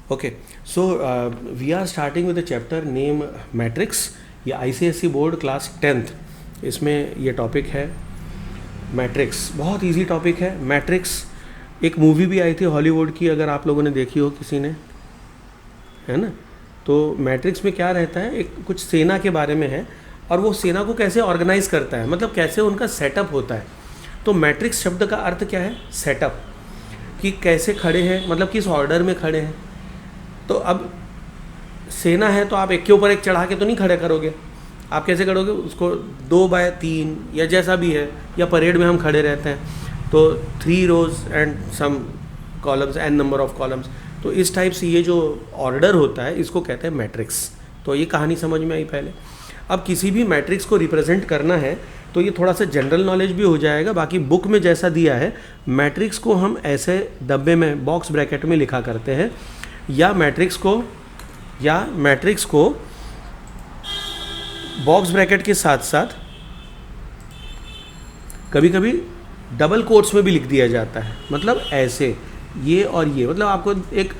Okay, so we are starting with a chapter name Matrix. ये ICSE board class 10th इसमें ये topic है matrix. बहुत easy topic है मैट्रिक्स. एक मूवी भी आई थी हॉलीवुड की, अगर आप लोगों ने देखी हो किसी ने, है ना. तो मैट्रिक्स में क्या रहता है, एक कुछ सेना के बारे में है और वो सेना को कैसे ऑर्गेनाइज करता है, मतलब कैसे उनका सेटअप होता है. तो मैट्रिक्स शब्द का अर्थ क्या है, सेटअप, कि कैसे खड़े हैं, मतलब किस ऑर्डर में खड़े हैं. तो अब सेना है तो आप एक के ऊपर एक चढ़ा के तो नहीं खड़े करोगे. आप कैसे करोगे उसको, 2x3 या जैसा भी है, या परेड में हम खड़े रहते हैं तो 3 rows and some columns, N number of columns. तो इस टाइप से ये जो ऑर्डर होता है इसको कहते हैं मैट्रिक्स. तो ये कहानी समझ में आई पहले. अब किसी भी मैट्रिक्स को रिप्रेजेंट करना है तो ये थोड़ा सा जनरल नॉलेज भी हो जाएगा. बाकी बुक में जैसा दिया है मैट्रिक्स को हम ऐसे डब्बे में, बॉक्स ब्रैकेट में लिखा करते हैं, या मैट्रिक्स को बॉक्स ब्रैकेट के साथ साथ कभी कभी डबल कोट्स में भी लिख दिया जाता है. मतलब ऐसे, ये और ये, मतलब आपको एक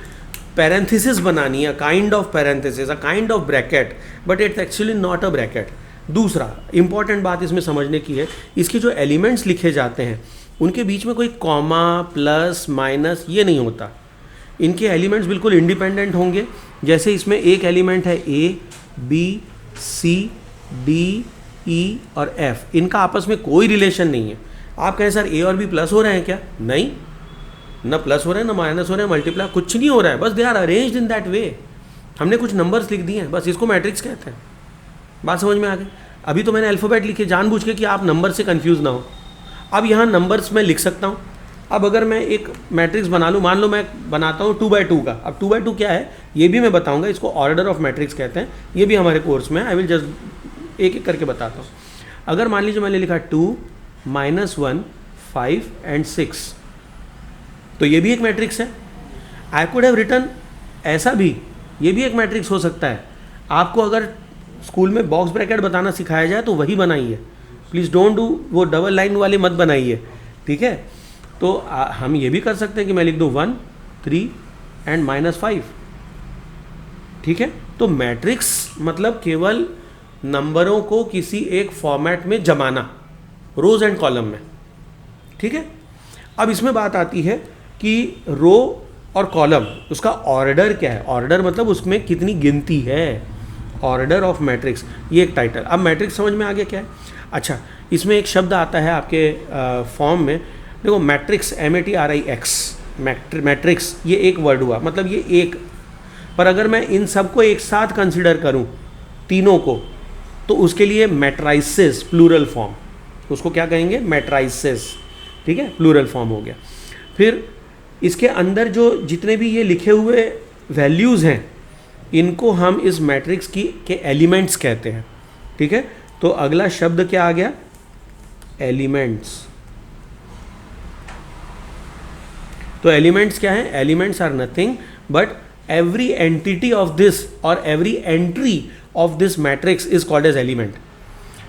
पैरेंथेसिस बनानी है, kind of parenthesis, a kind of bracket, but it's actually not a bracket. दूसरा इंपॉर्टेंट बात इसमें समझने की है, इसके जो एलिमेंट्स लिखे जाते हैं उनके बीच में कोई कॉमा, प्लस, माइनस ये नहीं होता. इनके एलिमेंट्स बिल्कुल इंडिपेंडेंट होंगे. जैसे इसमें एक एलिमेंट है A, B, C, D, E और F. इनका आपस में कोई रिलेशन नहीं है. आप कहें सर A और B प्लस हो रहे हैं क्या, नहीं, ना प्लस हो रहे हैं ना माइनस हो रहे हैं, मल्टीप्लाई कुछ नहीं हो रहा है. बस they are arranged in that way. हमने कुछ नंबर्स लिख दिए हैं, बस इसको मैट्रिक्स कहते हैं. बात समझ में आ गई. अभी तो मैंने अल्फ़ाबेट लिखे जानबूझ के कि आप नंबर से कंफ्यूज ना हो. अब यहाँ नंबर्स मैं लिख सकता हूँ. अब अगर मैं एक मैट्रिक्स बना लूँ, मान लो मैं बनाता हूँ 2x2 का. अब 2x2 क्या है ये भी मैं बताऊँगा. इसको ऑर्डर ऑफ मैट्रिक्स कहते हैं. ये भी हमारे कोर्स में, आई विल जस्ट एक एक करके बताता हूँ. अगर मान लीजिए मैंने लिखा 2, -1, 5 एंड 6, तो ये भी एक मैट्रिक्स है. आई कुड हैव रिटन ऐसा भी, ये भी एक मैट्रिक्स हो सकता है. आपको अगर स्कूल में बॉक्स ब्रैकेट बताना सिखाया जाए तो वही बनाइए. प्लीज़ डोंट डू वो डबल लाइन वाले मत बनाइए, ठीक है. तो हम ये भी कर सकते हैं कि मैं लिख दूँ 1, 3 एंड -5, ठीक है. तो मैट्रिक्स मतलब केवल नंबरों को किसी एक फॉर्मेट में जमाना, रोज एंड कॉलम में, ठीक है. अब इसमें बात आती है कि रो और कॉलम, उसका ऑर्डर क्या है. ऑर्डर मतलब उसमें कितनी गिनती है, ऑर्डर ऑफ मैट्रिक्स, ये एक टाइटल. अब मैट्रिक्स समझ में आ गया क्या है. अच्छा, इसमें एक शब्द आता है आपके फॉर्म में, देखो मैट्रिक्स, MATRIX, मैट्रिक्स, ये एक वर्ड हुआ, मतलब ये एक. पर अगर मैं इन सबको एक साथ कंसिडर करूं, तीनों को, तो उसके लिए मैट्राइसिस, प्लूरल फॉर्म, उसको क्या कहेंगे, मैट्राइसिस, ठीक है, प्लूरल फॉर्म हो गया. फिर इसके अंदर जो जितने भी ये लिखे हुए वैल्यूज़ हैं इनको हम इस मैट्रिक्स के एलिमेंट्स कहते हैं, ठीक है. तो अगला शब्द क्या आ गया, एलिमेंट्स. तो एलिमेंट्स क्या है, elements are nothing but every entity of this और every entry of this matrix is called as element,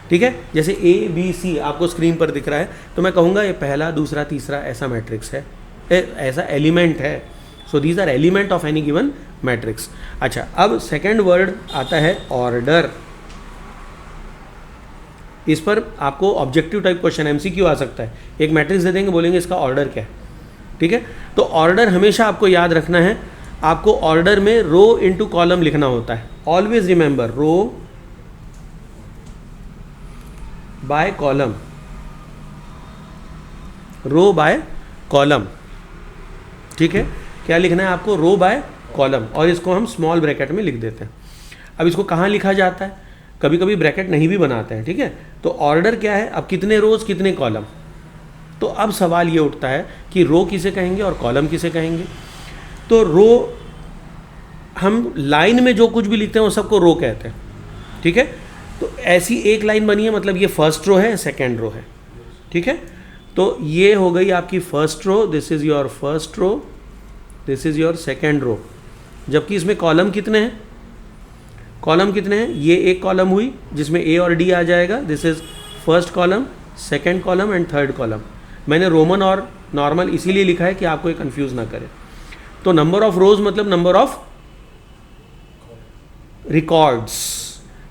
ठीक है. जैसे ABC आपको स्क्रीन पर दिख रहा है, तो मैं कहूँगा ये पहला, दूसरा, तीसरा ऐसा मैट्रिक्स है, ऐसा एलिमेंट है. So these are element of any given matrix. अच्छा, अब सेकेंड वर्ड आता है ऑर्डर. इस पर आपको ऑब्जेक्टिव टाइप क्वेश्चन, MCQ आ सकता है. एक मैट्रिक्स दे देंगे, बोलेंगे इसका ऑर्डर क्या है, ठीक है. तो ऑर्डर हमेशा आपको याद रखना है. आपको ऑर्डर में रो इनटू कॉलम लिखना होता है. Always remember row by column, row by column, ठीक है. क्या लिखना है आपको, रो बाय कॉलम, और इसको हम स्मॉल ब्रैकेट में लिख देते हैं. अब इसको कहाँ लिखा जाता है, कभी कभी ब्रैकेट नहीं भी बनाते हैं, ठीक है. तो ऑर्डर क्या है, अब कितने रोज कितने कॉलम. तो अब सवाल ये उठता है कि रो किसे कहेंगे और कॉलम किसे कहेंगे. तो रो, हम लाइन में जो कुछ भी लिखते हैं वो सबको रो कहते हैं, ठीक है. तो ऐसी एक लाइन बनी है, मतलब ये फर्स्ट रो है, सेकेंड रो है, ठीक है. तो ये हो गई आपकी first row, this is your first row, this is your second row. जबकि इसमें कॉलम कितने हैं, कॉलम कितने हैं, ये एक कॉलम हुई जिसमें A और D आ जाएगा, this is first column, second column and third column. मैंने रोमन और नॉर्मल इसीलिए लिखा है कि आपको ये कंफ्यूज ना करे. तो नंबर ऑफ रोज मतलब नंबर ऑफ रिकॉर्ड्स,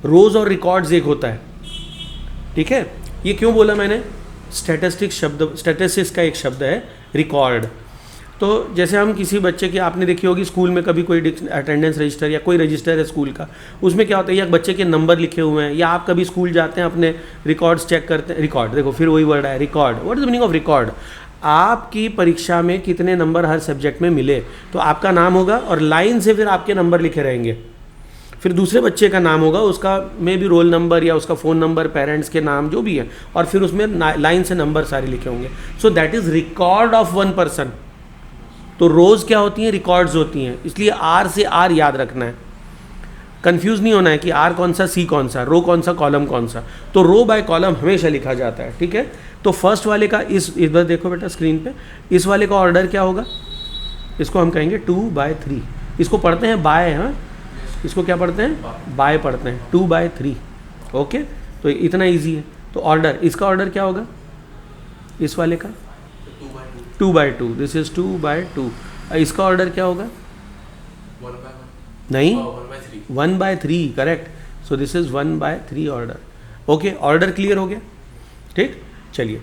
रोज और रिकॉर्ड्स एक होता है, ठीक है। ये क्यों बोला मैंने, स्टैटिस्टिक्स शब्द, स्टैटिस्टिक्स का एक शब्द है रिकॉर्ड। तो जैसे हम किसी बच्चे की, आपने देखी होगी स्कूल में कभी कोई अटेंडेंस रजिस्टर या कोई रजिस्टर है स्कूल का, उसमें क्या होता है, या बच्चे के नंबर लिखे हुए हैं, या आप कभी स्कूल जाते हैं अपने रिकॉर्ड्स चेक करते हैं, रिकॉर्ड देखो फिर वही वर्ड है record, what is the meaning of record. आपकी परीक्षा में कितने नंबर हर सब्जेक्ट में मिले, तो आपका नाम होगा और लाइन से फिर आपके नंबर लिखे रहेंगे, फिर दूसरे बच्चे का नाम होगा, उसका में भी रोल नंबर या उसका फ़ोन नंबर, पेरेंट्स के नाम जो भी है, और फिर उसमें लाइन से नंबर सारे लिखे होंगे। So that is record of one person. तो रोज़ क्या होती हैं, रिकॉर्ड्स होती हैं, इसलिए आर से आर याद रखना है, कंफ्यूज नहीं होना है कि आर कौन सा, सी कौन सा, रो कौन सा, कॉलम कौन सा। तो रो बाय कॉलम हमेशा लिखा जाता है, ठीक है। तो फर्स्ट वाले का इस बार देखो बेटा स्क्रीन पे, इस वाले का ऑर्डर क्या होगा, इसको हम कहेंगे 2/3, इसको पढ़ते हैं बाय, हाँ इसको क्या पढ़ते हैं, बाय पढ़ते हैं, 2/3, ओके। तो इतना इजी है। तो ऑर्डर, इसका ऑर्डर क्या होगा, इस वाले का 2/2, दिस इज 2/2। इसका ऑर्डर क्या होगा, 1/3, correct. So this is 1/3 order, okay. Order clear हो गया, ठीक। चलिए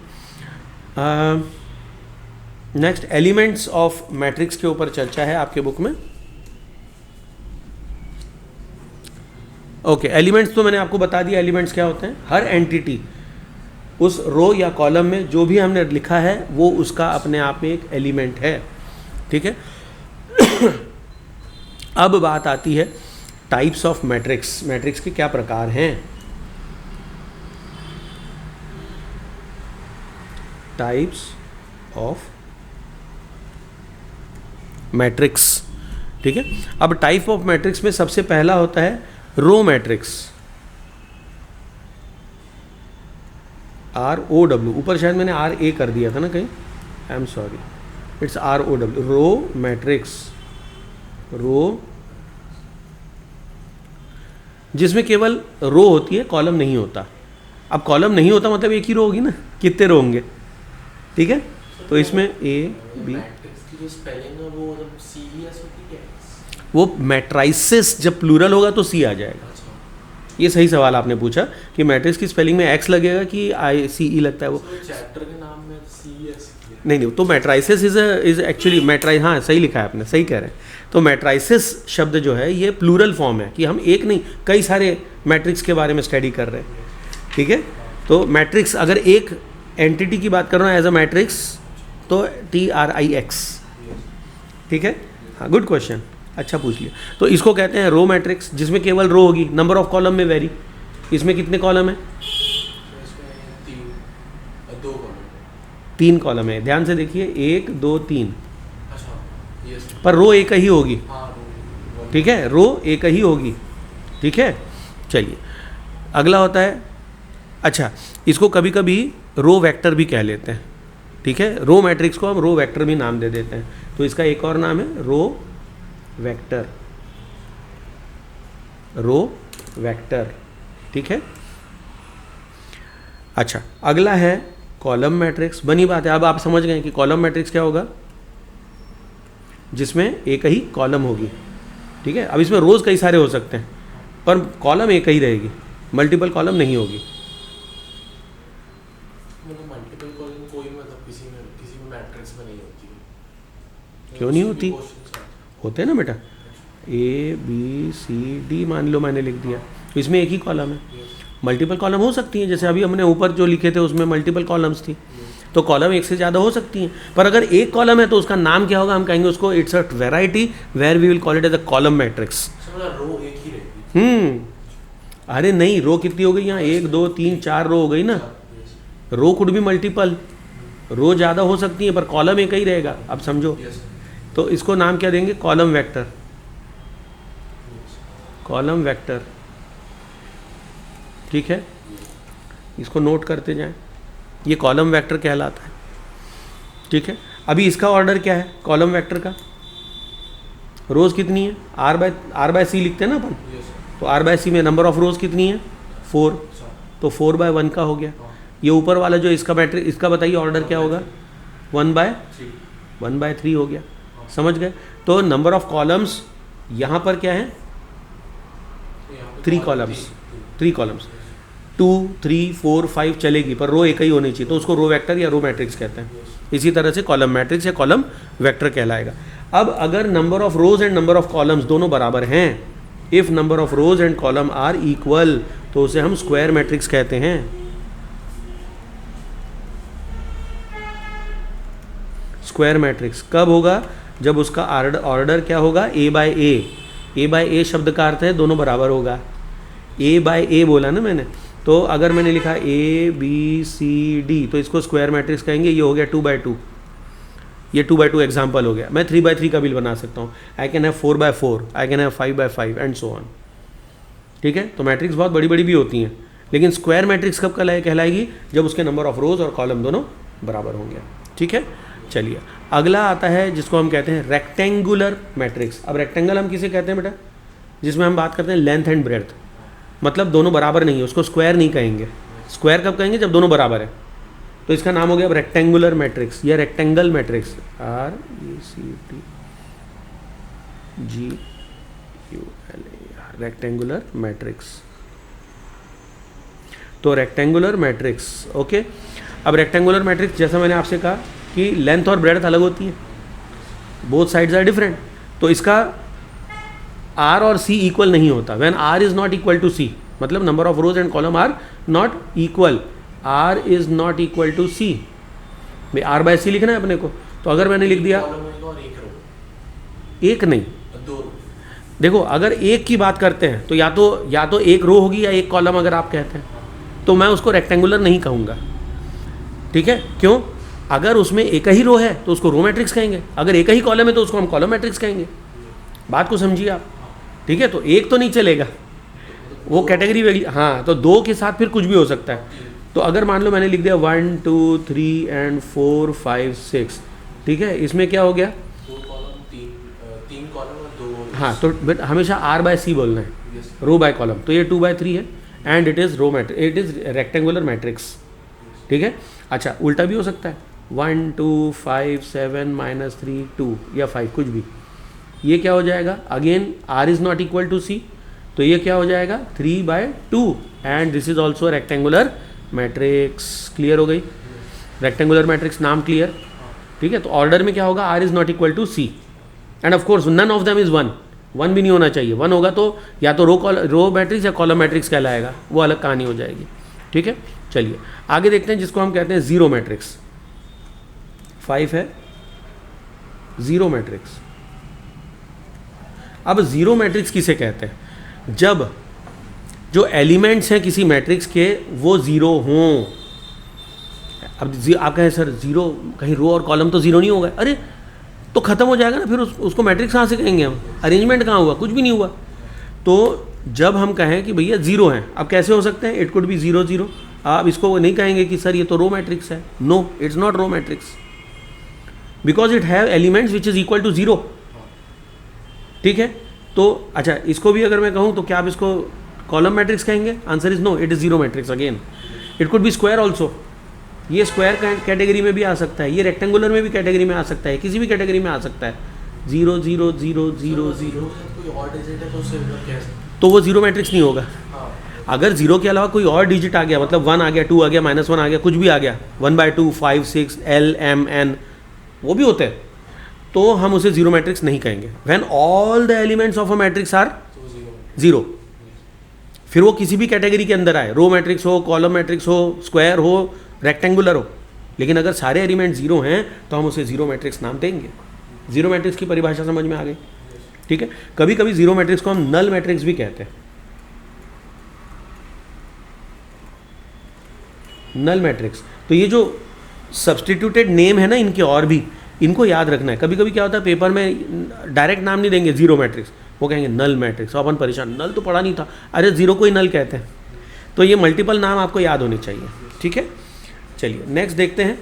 नेक्स्ट एलिमेंट्स ऑफ मैट्रिक्स के ऊपर चर्चा है आपके बुक में, ओके। एलिमेंट्स तो मैंने आपको बता दिया, एलिमेंट्स क्या होते हैं, हर एंटिटी उस रो या कॉलम में जो भी हमने लिखा है वो उसका अपने आप में एक एलिमेंट है, ठीक है। अब बात आती है टाइप्स ऑफ मैट्रिक्स, मैट्रिक्स के क्या प्रकार हैं। टाइप्स ऑफ मैट्रिक्स, ठीक है। अब टाइप ऑफ मैट्रिक्स में सबसे पहला होता है रो मैट्रिक्स, ROW, ऊपर शायद मैंने RA कर दिया था ना कहीं, I am sorry, it's ROW, row matrix, row जिसमें केवल रो होती है, कॉलम नहीं होता। अब कॉलम नहीं होता मतलब एक ही रो होगी ना, कितने रो होंगे, ठीक है। तो इसमें A B, वो मैट्राइसिस जब प्लूरल होगा तो C आ जाएगा। ये सही सवाल आपने पूछा कि मैट्रिक्स की स्पेलिंग में X लगेगा कि ICE लगता है, वो चैप्टर के नाम में CES नहीं, तो मैट्राइसिस इज एक्चुअली मैट्राइस, हाँ सही लिखा है आपने, सही कह रहे हैं। तो मैट्राइसिस शब्द जो है ये प्लूरल फॉर्म है कि हम एक नहीं कई सारे मैट्रिक्स के बारे में स्टडी कर रहे हैं, ठीक है। तो मैट्रिक्स अगर एक एंटिटी की बात कर रहा हूँ एज अ मैट्रिक्स तो TRIX, ठीक है। हाँ गुड क्वेश्चन, अच्छा पूछ लिया। तो इसको कहते हैं रो मैट्रिक्स, जिसमें केवल रो होगी, नंबर ऑफ कॉलम में वेरी। इसमें कितने कॉलम है, 3 कॉलम है, ध्यान से देखिए 1 2 3, पर रो एक ही होगी, ठीक है, रो एक ही होगी, ठीक है। चलिए अगला होता है, अच्छा इसको कभी कभी रो वेक्टर भी कह लेते हैं, ठीक है। रो मैट्रिक्स को हम रो वेक्टर भी नाम दे देते हैं, तो इसका एक और नाम है रो वेक्टर, रो वेक्टर, ठीक है। अच्छा अगला है कॉलम मैट्रिक्स, बनी बात है, अब आप समझ गए कि कॉलम मैट्रिक्स क्या होगा, जिसमें एक ही कॉलम होगी, ठीक है। अब इसमें रोज कई सारे हो सकते हैं पर कॉलम एक ही रहेगी, मल्टीपल कॉलम नहीं होगी। मल्टीपल कॉलम कोई मतलब किसी में मैट्रिक्स में नहीं होती, क्यों नहीं होती, होते हैं ना बेटा, ABCD मान लो मैंने लिख दिया, तो इसमें एक ही कॉलम है, मल्टीपल कॉलम हो सकती हैं, जैसे अभी हमने ऊपर जो लिखे थे उसमें मल्टीपल कॉलम्स थी, तो कॉलम एक से ज़्यादा हो सकती हैं। पर अगर एक कॉलम है तो उसका नाम क्या होगा, हम कहेंगे उसको it's a variety where we will call it as a column matrix. Row एक ही रहेगी, अरे नहीं, रो कितनी हो गई यहाँ, 1 2 3 4 रो हो गई ना, रो कुड भी मल्टीपल, रो ज़्यादा हो सकती है पर कॉलम एक ही रहेगा, अब समझो। तो इसको नाम क्या देंगे, कॉलम वेक्टर, कॉलम वेक्टर, ठीक है। इसको नोट करते जाएं, ये कॉलम वेक्टर कहलाता है, ठीक है। अभी इसका ऑर्डर क्या है कॉलम वेक्टर का, रोज़ कितनी है, R/C लिखते हैं ना अपन, तो R/C में नंबर ऑफ रोज़ कितनी है 4, तो 4/1 का हो गया। ये ऊपर वाला जो इसका मैट्रिक्स, इसका बताइए ऑर्डर क्या होगा, 1/3 हो गया, समझ गए। तो नंबर ऑफ कॉलम्स यहाँ पर क्या है, तो यहाँ पे 3 column कॉलम्स, तीन। 3 कॉलम्स, 2 3 4 5 चलेगी, पर रो एक ही होनी चाहिए, तो उसको रो वेक्टर या रो मैट्रिक्स कहते हैं। इसी तरह से कॉलम मैट्रिक्स या कॉलम वेक्टर कहलाएगा। अब अगर number of rows and number of columns दोनों बराबर हैं, if number of rows and column are equal, तो उसे हम स्क्वायर मैट्रिक्स कहते हैं। स्क्वायर मैट्रिक्स कब होगा, जब उसका ऑर्डर क्या होगा, ए बाय ए। ए बाय ए शब्द का अर्थ है दोनों बराबर होगा। ए बाय ए बोला ना मैंने, तो अगर मैंने लिखा ए बी सी डी, तो इसको स्क्वायर मैट्रिक्स कहेंगे। ये हो गया 2 बाय 2, ये 2 बाय 2 एग्जाम्पल हो गया। मैं 3 बाय 3 का भी बना सकता हूँ। I can have 4 by 4, I can have 5 by 5 and so on. ठीक है, तो मैट्रिक्स बहुत बड़ी बड़ी भी होती हैं, लेकिन स्क्वायर मैट्रिक्स कब कहलाएगी, जब उसके नंबर ऑफ रोज और कॉलम दोनों बराबर होंगे। ठीक है, चलिए अगला आता है जिसको हम कहते हैं रेक्टेंगुलर मैट्रिक्स। अब रेक्टेंगल हम किसे कहते हैं बेटा, जिसमें हम बात करते हैं लेंथ एंड ब्रेड्थ, मतलब दोनों बराबर नहीं है, उसको स्क्वायर नहीं कहेंगे। स्क्वायर कब कहेंगे, जब दोनों बराबर है। तो इसका नाम हो गया अब रेक्टेंगुलर मैट्रिक्स या rectangle matrix. RECTGULAR, rectangular matrix. तो रेक्टेंगुलर मैट्रिक्स, ओके। अब रेक्टेंगुलर मैट्रिक्स, जैसा मैंने आपसे कहा कि लेंथ और ब्रेड्थ अलग होती है, बोथ साइड्स आर डिफरेंट, तो इसका R और C इक्वल नहीं होता। When R is not equal to C, मतलब number of rows and column are not equal, R is not equal to C। भाई R बाय C लिखना है अपने को, तो अगर मैंने लिख दिया column होगा और एक row, एक नहीं, 2 row। देखो अगर एक की बात करते हैं तो या तो एक रो होगी या एक कॉलम अगर आप कहते हैं, तो मैं उसको रेक्टेंगुलर नहीं कहूँगा। ठीक है, क्यों, अगर उसमें एक ही रो है तो उसको रो मैट्रिक्स कहेंगे, अगर एक ही कॉलम है तो उसको हम कॉलम मैट्रिक्स कहेंगे। बात को समझिए आप। ठीक है, तो एक तो नहीं चलेगा, वो कैटेगरी, हाँ, तो 2 के साथ फिर कुछ भी हो सकता है। तो अगर मान लो मैंने लिख दिया 1 2 3 एंड 4 5 6, ठीक है, इसमें क्या हो गया, 4 column, 3 column और 2 rows। हाँ, तो बट हमेशा R बाय C बोलना है, Yes। Row by column. तो ये 2 बाय 3 है and it is row matrix, it is rectangular matrix. ठीक है, अच्छा उल्टा भी हो सकता है, 1 2 5 7 -3 2 या 5 कुछ भी। ये क्या हो जाएगा, again R is not equal to C, तो ये क्या हो जाएगा 3 by 2 and this is also rectangular matrix. Clear हो गई, रेक्टेंगुलर मैट्रिक्स नाम क्लियर। ठीक है, तो ऑर्डर में क्या होगा, R is not equal to C and of course none of them is 1, 1 भी नहीं होना चाहिए। 1 होगा तो या तो रो मैट्रिक्स या कॉलम मैट्रिक्स कहलाएगा, वो अलग कहानी हो जाएगी। ठीक है, चलिए आगे देखते हैं जिसको हम कहते हैं जीरो मैट्रिक्स। 5 है जीरो मैट्रिक्स। अब जीरो मैट्रिक्स किसे कहते हैं, जब जो एलिमेंट्स हैं किसी मैट्रिक्स के वो जीरो हों। अब आप कहें सर जीरो, कहीं रो और कॉलम तो जीरो नहीं होगा, अरे तो ख़त्म हो जाएगा ना, फिर उसको मैट्रिक्स कहाँ से कहेंगे हम, अरेंजमेंट कहाँ हुआ, कुछ भी नहीं हुआ। तो जब हम कहें कि भैया जीरो हैं, अब कैसे हो सकते हैं, इट कुड बी 0 0, आप इसको नहीं कहेंगे कि सर ये तो रो मैट्रिक्स है, no it's not row matrix because it have elements which is equal to 0। ठीक है, तो अच्छा इसको भी अगर मैं कहूँ तो क्या आप इसको कॉलम मैट्रिक्स कहेंगे, answer is no, it is zero matrix again. It could be square also, ये स्क्वायर कैटेगरी में भी आ सकता है, ये रेक्टेंगुलर में भी कैटेगरी में आ सकता है, किसी भी कैटेगरी में आ सकता है। 0 0 0 0 0, कोई और डिजिट है तो उससे कैसे, तो वो जीरो मैट्रिक्स नहीं होगा। हाँ, अगर जीरो के अलावा कोई और डिजिट आ गया, मतलब 1 आ गया, 2 आ गया, -1 आ गया, कुछ भी आ गया, 1/2 5 6 L M N वो भी होते हैं, तो हम उसे जीरो मैट्रिक्स नहीं कहेंगे। When all the elements of a matrix are तो 0। जीरो, फिर वो किसी भी कैटेगरी के अंदर आए, रो मैट्रिक्स हो, कॉलम मैट्रिक्स हो, स्क्वायर हो, रेक्टेंगुलर हो, लेकिन अगर सारे एलिमेंट जीरो हैं तो हम उसे जीरो मैट्रिक्स नाम देंगे। जीरो मैट्रिक्स की परिभाषा समझ में आ गई। ठीक है, कभी कभी जीरो मैट्रिक्स को हम नल मैट्रिक्स भी कहते हैं। नल मैट्रिक्स, तो ये जो सब्सटीट्यूटेड नेम है ना इनके, और भी इनको याद रखना है। कभी कभी क्या होता है पेपर में डायरेक्ट नाम नहीं देंगे जीरो मैट्रिक्स, वो कहेंगे नल मैट्रिक्स, अपन परेशान, नल तो पढ़ा नहीं था, अरे जीरो को ही नल कहते हैं। तो ये मल्टीपल नाम आपको याद होने चाहिए। ठीक है, चलिए नेक्स्ट देखते हैं,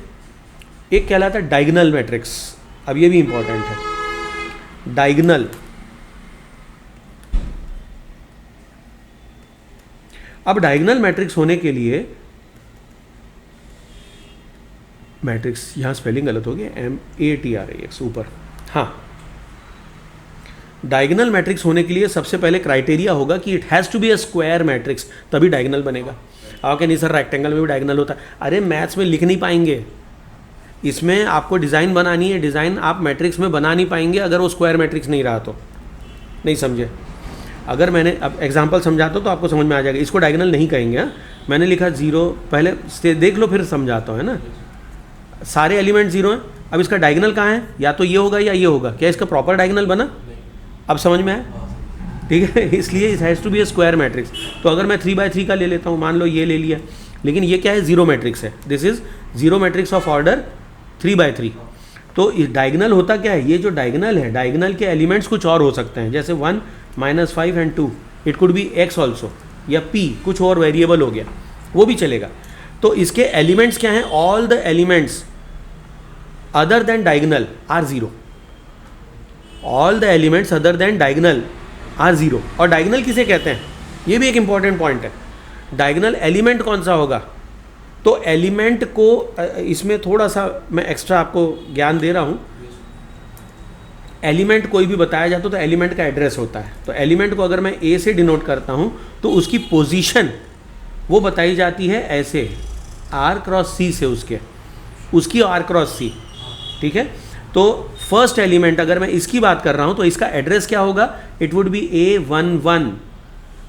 एक कहलाता है डायगोनल मैट्रिक्स। अब ये भी इंपॉर्टेंट है, डायगोनल। अब डायगोनल मैट्रिक्स होने के लिए, मैट्रिक्स यहाँ स्पेलिंग गलत हो गया, MATRIX ऊपर, हाँ डायगोनल मैट्रिक्स होने के लिए सबसे पहले क्राइटेरिया होगा कि it has to be a square matrix, तभी डायगोनल बनेगा। ओके नहीं सर रेक्टेंगल में भी डायगोनल होता है, अरे मैथ्स में लिख नहीं पाएंगे, इसमें आपको डिज़ाइन बनानी है, डिज़ाइन आप मैट्रिक्स में बना नहीं पाएंगे अगर वो स्क्वायर मैट्रिक्स नहीं रहा तो। नहीं समझे? अगर मैंने अब एग्जांपल समझाता हूँ तो आपको समझ में आ जाएगा। इसको डायगोनल नहीं कहेंगे। हाँ, मैंने लिखा 0, पहले से देख लो फिर समझाता हूँ, है ना। सारे एलिमेंट 0 हैं, अब इसका डायगोनल कहाँ है, या तो ये होगा या ये होगा। क्या इसका प्रॉपर डायगोनल बना? अब समझ में आया? ठीक है, इसलिए it has to be a square matrix. तो अगर मैं 3x3 का ले लेता हूँ, मान लो ये ले लिया, लेकिन ये क्या है, 0 मैट्रिक्स है, this is 0 matrix of order 3x3। तो डायगोनल होता क्या है, ये जो डायगोनल है, डायगोनल के एलिमेंट्स कुछ और हो सकते हैं, जैसे 1, -5 and 2, it could B x also, या p कुछ और वेरिएबल हो गया, वो भी चलेगा। तो इसके एलिमेंट्स क्या हैं, all the elements other than diagonal are 0, all the elements other than diagonal are 0। और डायगोनल किसे कहते हैं, ये भी एक इंपॉर्टेंट पॉइंट है। डायगोनल एलिमेंट कौन सा होगा, तो एलिमेंट को इसमें थोड़ा सा मैं एक्स्ट्रा आपको ज्ञान दे रहा हूँ। एलिमेंट कोई भी बताया जाता तो एलिमेंट का एड्रेस होता है। तो एलिमेंट को अगर मैं ए से डिनोट करता हूँ तो उसकी पोजीशन वो बताई जाती है ऐसे, r×c से, उसकी r×c, ठीक है। तो फर्स्ट एलिमेंट अगर मैं इसकी बात कर रहा हूँ तो इसका एड्रेस क्या होगा, इट वुड बी A11।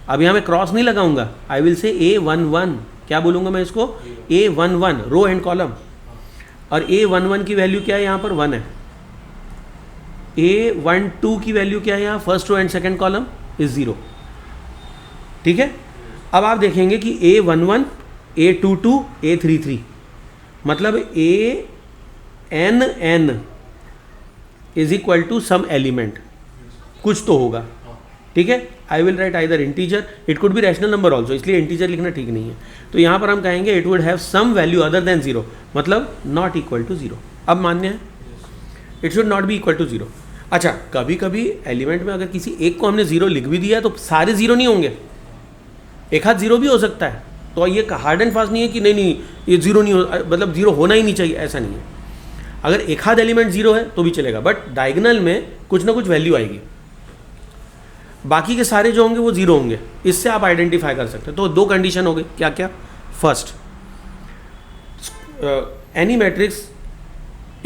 अब यहाँ मैं क्रॉस नहीं लगाऊंगा, आई विल से A11। क्या बोलूँगा मैं इसको, A11, रो एंड कॉलम। और A11 की वैल्यू क्या है, यहाँ पर 1 है। A12 की वैल्यू क्या है, यहाँ first row and second column is 0, ठीक है। अब आप देखेंगे कि A11, A22, A33, मतलब ANN is equal to some element, कुछ तो होगा, ठीक है। I will write either integer, it could be rational number also, इसलिए इंटीजर लिखना ठीक नहीं है। तो यहाँ पर हम कहेंगे it would have some value other than 0, मतलब नॉट इक्वल टू 0। अब मान्य है, it should not be equal to 0। अच्छा, कभी कभी एलिमेंट में अगर किसी एक को हमने 0 लिख भी दिया है तो सारे 0 नहीं होंगे, एक हाथ 0 भी हो सकता है। तो ये हार्ड एंड फास्ट नहीं है कि नहीं ये 0 नहीं हो, मतलब 0 होना ही नहीं चाहिए, ऐसा नहीं है। अगर एक हाथ एलिमेंट 0 है तो भी चलेगा, बट डायगोनल में कुछ ना कुछ वैल्यू आएगी, बाकी के सारे जो होंगे वो 0 होंगे। इससे आप आइडेंटिफाई कर सकते हैं। तो 2 कंडीशन हो गई, क्या क्या। First, any matrix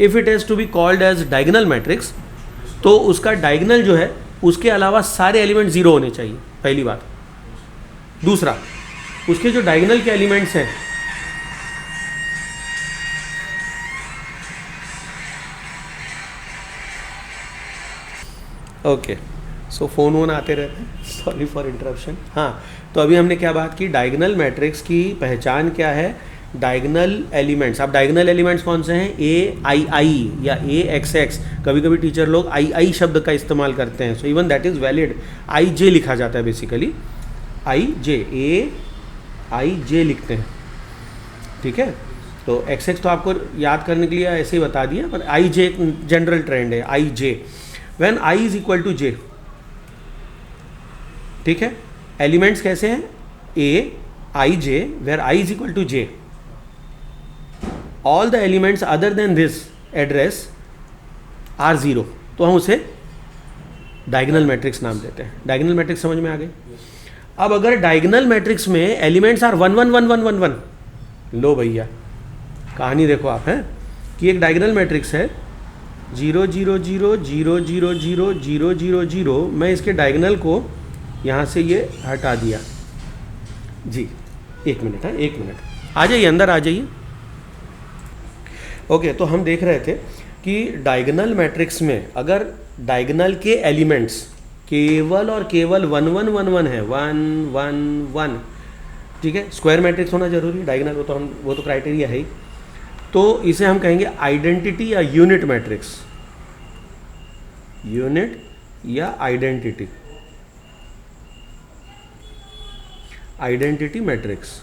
if it has to be called as diagonal matrix, तो उसका डायगोनल जो है उसके अलावा सारे एलिमेंट 0 होने चाहिए, पहली बात। दूसरा, उसके जो डायगोनल के एलिमेंट्स हैं ओके, सो फ़ोन वोन आते रहते हैं, सॉरी फॉर इंटरप्शन। हाँ, तो अभी हमने क्या बात की, डायगोनल मैट्रिक्स की पहचान क्या है, डायगोनल एलिमेंट्स। अब डायगोनल एलिमेंट्स कौन से हैं, AII या AXX। कभी कभी टीचर लोग II शब्द का इस्तेमाल करते हैं, so even that is valid. IJ लिखा जाता है बेसिकली, IJ, AIJ लिखते हैं, ठीक है। तो XX तो आपको याद करने के लिए ऐसे ही बता दिया, पर IJ एक जनरल ट्रेंड है, IJ when I is equal to J, ठीक है। एलिमेंट्स कैसे हैं, AIJ where I is equal to J, all the elements other than this address are 0, तो हम उसे डायगोनल मैट्रिक्स नाम देते हैं। डायगोनल मैट्रिक्स समझ में आ गई। अब अगर डायगोनल मैट्रिक्स में एलिमेंट्स आर 1 1 1 1 1 1, लो भैया कहानी देखो आप, हैं कि एक डायगोनल मैट्रिक्स है 0 0 0 0 0 0 0 0 0। मैं इसके डायगोनल को यहाँ से ये हटा दिया जी। 1 मिनट, हाँ 1 मिनट, आ जाइए अंदर आ जाइए। ओके, तो हम देख रहे थे कि डायगोनल मैट्रिक्स में अगर डायगोनल के एलिमेंट्स केवल और केवल 1 1 1 1 है, 1 1 1, ठीक है। स्क्वायर मैट्रिक्स होना जरूरी है, डायगोनल वो तो क्राइटेरिया है ही। तो इसे हम कहेंगे आइडेंटिटी या यूनिट मैट्रिक्स, यूनिट या आइडेंटिटी, आइडेंटिटी मैट्रिक्स।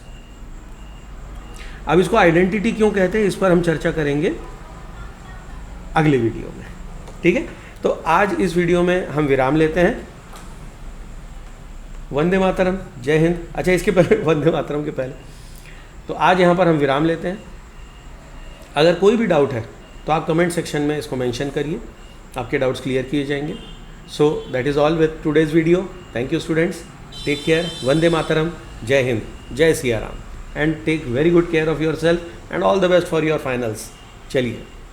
अब इसको आइडेंटिटी क्यों कहते हैं, इस पर हम चर्चा करेंगे अगले वीडियो में, ठीक है। तो आज इस वीडियो में हम विराम लेते हैं। वंदे मातरम, जय हिंद। अच्छा, इसके पहले वंदे मातरम के पहले, तो आज यहाँ पर हम विराम लेते हैं। अगर कोई भी डाउट है तो आप कमेंट सेक्शन में इसको मेंशन करिए, आपके डाउट्स क्लियर किए जाएंगे। So that is all with today's video. Thank you students. Take care. Vande Mataram. Jai Hind. Jai Siya Ram. And take very good care of yourself and all the best for your finals. चलिए.